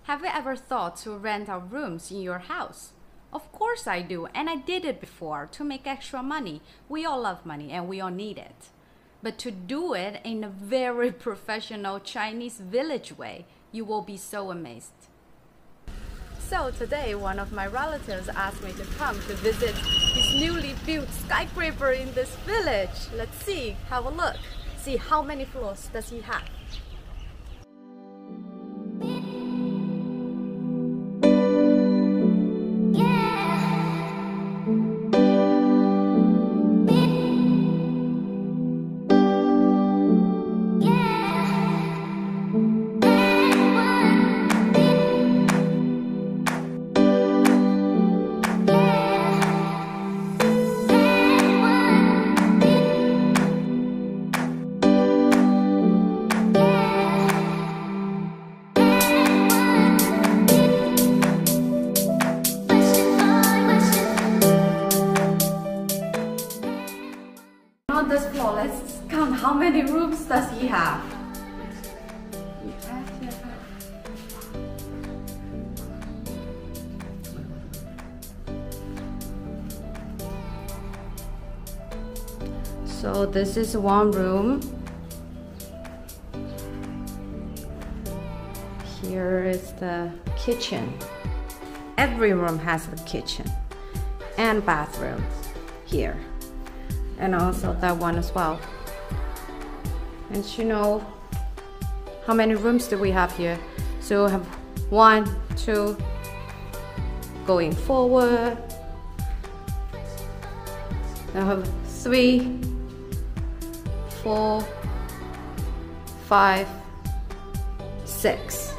Have you ever thought to rent out rooms in your house? Of course I do, and I did it before to make extra money. We all love money and we all need it. But to do it in a very professional Chinese village way, you will be so amazed. So today, one of my relatives asked me to come to visit his newly built skyscraper in this village. Let's see, have a look. See how many floors does he have. On this floor, let's count how many rooms does he have. So this is one room. Here is the kitchen. Every room has a kitchen and bathroom here. And also that one as well. And you know how many rooms do we have here? So we have 1, 2, going forward. I have 3, 4, 5, 6.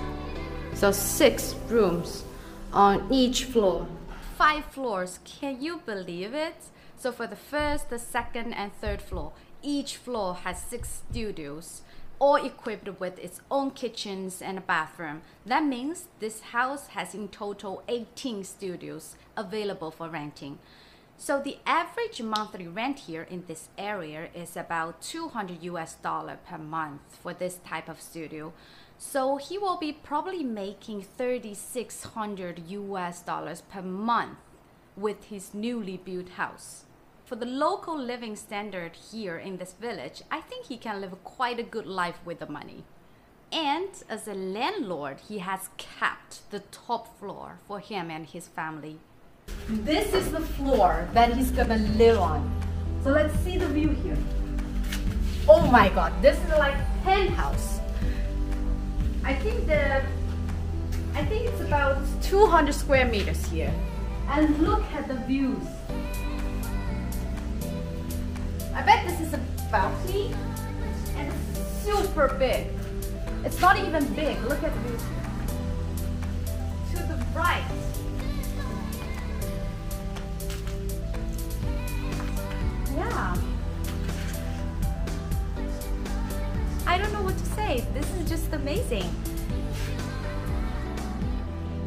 So 6 rooms on each floor. 5 floors, can you believe it? So for the first, the second, and third floor, each floor has 6 studios, all equipped with its own kitchens and a bathroom. That means this house has in total 18 studios available for renting. So the average monthly rent here in this area is about $200 per month for this type of studio. So he will be probably making $3,600 per month with his newly built house. For the local living standard here in this village, I think he can live quite a good life with the money. And as a landlord, he has kept the top floor for him and his family. This is the floor that he's gonna live on. So let's see the view here. Oh my god, this is like penthouse. I think it's about 200 square meters here. And look at the views. I bet this is a balcony and it's super big. It's not even big. Look at the views here. To the right. Yeah. I don't know what to say. This is just amazing.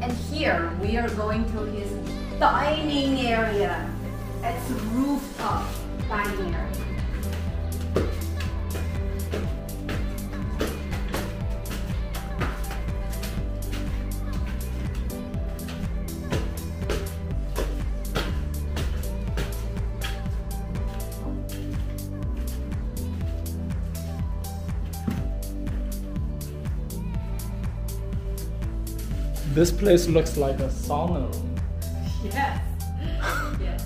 And here we are going to his dining area. It's rooftop dining area. This place looks like a sauna room. Yes. Yes.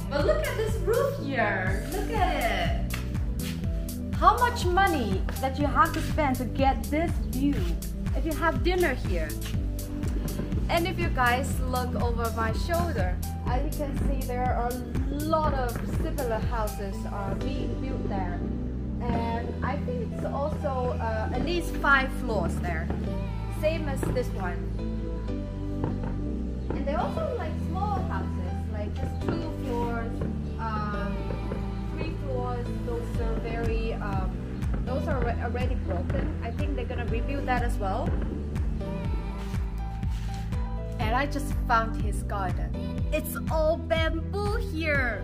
But look at this roof here. Look at it. How much money that you have to spend to get this view if you have dinner here? And if you guys look over my shoulder, as you can see, there are a lot of similar houses being built there. And I think it's also at least 5 floors there. Same as this one. And they also like small houses, like just 2 floors, 3 floors. Those are very, those are already broken. I think they're gonna rebuild that as well. And I just found his garden. It's all bamboo here.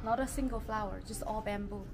Not a single flower, just all bamboo.